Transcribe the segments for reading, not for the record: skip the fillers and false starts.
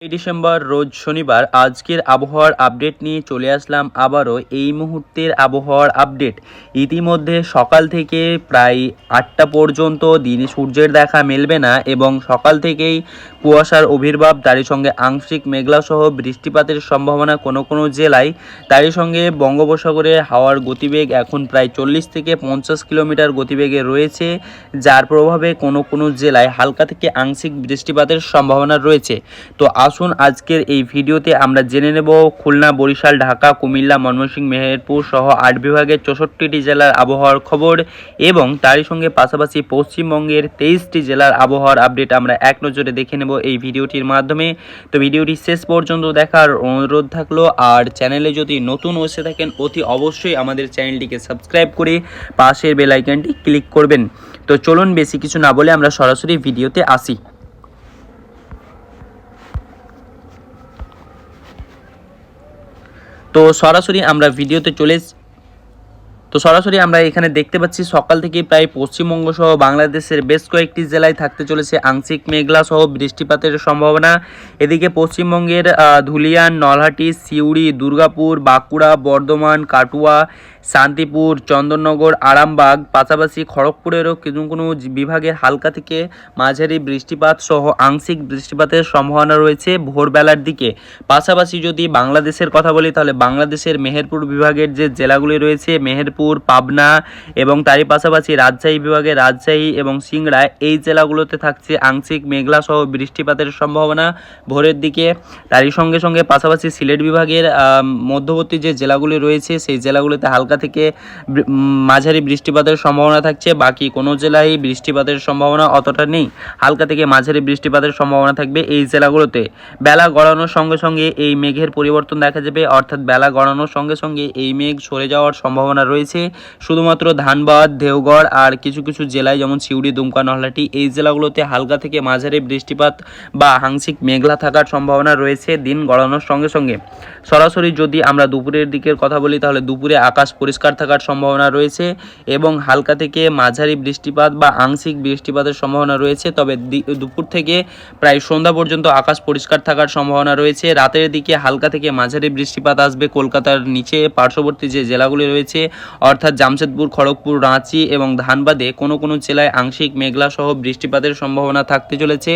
December রোজ শনিবার আজকের আবহাওয়ার আপডেট নিয়ে চলে আসলাম আবারও এই মুহূর্তের আবহাওয়ার আপডেট। ইতিমধ্যে সকাল থেকে প্রায় 8টা পর্যন্ত দিনে সূর্যের দেখা মেলবে না এবং সকাল থেকেই কুয়াশার আবির্ভাব, তারই সঙ্গে আংশিক মেঘলা সহ বৃষ্টিপাতের সম্ভাবনা কোনো কোনো জেলায়। তারই সঙ্গে বঙ্গোপসাগরে হাওয়ার গতিবেগ এখন প্রায় 40 থেকে 50 কিলোমিটার গতিবেগে রয়েছে, যার প্রভাবে কোনো কোনো জেলায় হালকা থেকে আংশিক বৃষ্টিপাতের সম্ভাবনা রয়েছে। তো আসুন আজকের এই ভিডিওতে আমরা জেনে নেব খুলনা, বরিশাল, ঢাকা, কুমিল্লা, ময়মনসিংহ, মেহেরপুর সহ 8 বিভাগের 64টি জেলার আবহাওয়ার খবর এবং তারই সঙ্গে পাশাপাশি পশ্চিমবঙ্গের 23টি জেলার আবহাওয়ার আপডেট আমরা এক নজরে দেখে নেব এই ভিডিওটির মাধ্যমে। তো ভিডিওটি শেষ পর্যন্ত দেখার অনুরোধ থাকলো, আর চ্যানেলে যদি নতুন এসে থাকেন অতি অবশ্যই আমাদের চ্যানেলটিকে সাবস্ক্রাইব করে পাশের বেল আইকনটি ক্লিক করবেন। তো চলুন বেশি কিছু না বলে আমরা সরাসরি ভিডিওতে আসি। তো সরাসরি আমরা এখানে দেখতে পাচ্ছি সকাল থেকে প্রায় পশ্চিমবঙ্গ সহ বাংলাদেশের বেশ কয়েকটি জেলায় থাকতে চলেছে আংশিক মেঘলা সহ বৃষ্টিপাতের সম্ভাবনা। এদিকে পশ্চিমবঙ্গের ধুলিয়ান, নলহাটি, সিউড়ি, দুর্গাপুর, বাঁকুড়া, বর্ধমান, কাটুয়া, শান্তিপুর, চন্দননগর, আরামবাগ, পাশাপাশি খড়গপুরেরও কোনো বিভাগে হালকা থেকে মাঝারি বৃষ্টিপাত সহ আংশিক বৃষ্টিপাতের সম্ভাবনা রয়েছে ভোরবেলার দিকে। পাশাপাশি যদি বাংলাদেশের কথা বলি তাহলে বাংলাদেশের মেহেরপুর বিভাগের যে জেলাগুলি রয়েছে, মেহেরপুর, পাবনা এবং তারই পাশাপাশি রাজশাহী বিভাগে রাজশাহী এবং সিংড়া, এই জেলাগুলোতে থাকছে আংশিক মেঘলা সহ বৃষ্টিপাতের সম্ভাবনা ভোরের দিকে। তারই সঙ্গে সঙ্গে পাশাপাশি সিলেট বিভাগের মধ্যবর্তী যে জেলাগুলি রয়েছে সেই জেলাগুলিতে হালকা থেকে মাঝারি বৃষ্টিপাতের সম্ভাবনা থাকছে। বাকি কোনো জেলায় বৃষ্টিপাতের সম্ভাবনা অতটা নেই, হালকা থেকে মাঝারি বৃষ্টিপাতের সম্ভাবনা থাকবে এই জেলাগুলোতে। বেলা গড়ানোর সঙ্গে সঙ্গে এই মেঘের পরিবর্তন দেখা যাবে, অর্থাৎ বেলা গড়ানোর সঙ্গে সঙ্গে এই মেঘ সরে যাওয়ার সম্ভাবনা রয়েছে শুধুমাত্র ধানবাদ, দেওঘর আর কিছু কিছু জেলায় যেমন সিউড়ি, দুমকা, নলহাটি, এই জেলাগুলোতে হালকা থেকে মাঝারি বৃষ্টিপাত বা আংশিক মেঘলা থাকার সম্ভাবনা রয়েছে দিন গড়ানোর সঙ্গে সঙ্গে। সরাসরি যদি আমরা দুপুরের দিকের কথা বলি তাহলে দুপুরে আকাশ পরিষ্কার থাকার সম্ভাবনা রয়েছে এবং হালকা থেকে মাঝারি বৃষ্টিপাত বা আংশিক বৃষ্টিপাতের সম্ভাবনা রয়েছে। তবে দুপুর থেকে প্রায় সন্ধ্যা পর্যন্ত আকাশ পরিষ্কার থাকার সম্ভাবনা রয়েছে। রাতের দিকে হালকা থেকে মাঝারি বৃষ্টিপাত আসবে কলকাতার নিচে পার্শ্ববর্তী যে জেলাগুলি রয়েছে, অর্থাৎ জামশেদপুর, খড়গপুর, রাঁচি এবং ধানবাদে কোনো কোনো জেলায় আংশিক মেঘলা সহ বৃষ্টিপাতের সম্ভাবনা থাকতে চলেছে।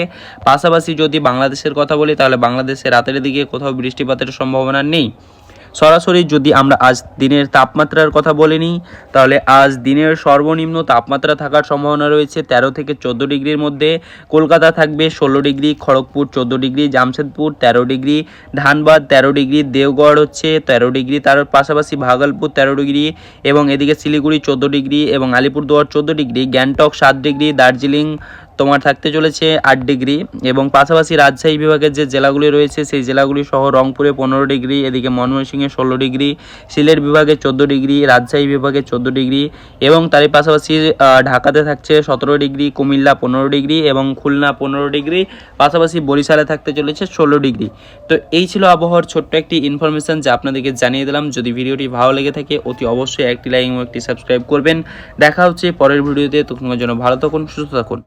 পাশাপাশি যদি বাংলাদেশের কথা বলি তাহলে বাংলাদেশে রাতের দিকে কোথাও বৃষ্টিপাতের সম্ভাবনা নেই। সরাসরি যদি আমরা আজ দিনের তাপমাত্রার কথা বলে নিই তাহলে আজ দিনের সর্বনিম্ন তাপমাত্রা থাকার সম্ভাবনা রয়েছে 13 থেকে 14 ডিগ্রির মধ্যে। কলকাতা থাকবে 16 degree, Kharagpur 14 degree, Jamshedpur 13 degree, Dhanbad 13 degree, Deoghar 13 degree, তার পাশাপাশি ভাগলপুর 13 ডিগ্রি এবং এদিকে শিলিগুড়ি 14 ডিগ্রি এবং আলিপুরদুয়ার 14 ডিগ্রি, গ্যাংটক 7 ডিগ্রি, দার্জিলিং থাকতে চলেছে 8 ডিগ্রি এবং পাশাপাশি রাজশাহী বিভাগের যে জেলাগুলি রয়েছে সেই জেলাগুলি সহ রংপুরে 15 ডিগ্রি, এদিকে ময়মনসিংহে 16 ডিগ্রি, সিলেট বিভাগে 14 ডিগ্রি, রাজশাহী বিভাগে 14 ডিগ্রি এবং তারই পাশাপাশি ঢাকাতে থাকছে 17 ডিগ্রি, কুমিল্লা 15 ডিগ্রি এবং খুলনা 15 ডিগ্রি, পাশাপাশি বরিশালে থাকতে চলেছে 16 ডিগ্রি। তো এই ছিল আবহাওয়ার ছোট্ট একটি ইনফরমেশন যা আপনাদেরকে জানিয়ে দিলাম। যদি ভিডিওটি ভালো লেগে থাকে অতি অবশ্যই একটি লাইক এবং একটি সাবস্ক্রাইব করবেন। দেখা হচ্ছে পরের ভিডিওতে, ততক্ষণের জন্য ভালো থাকুন, সুস্থ থাকুন।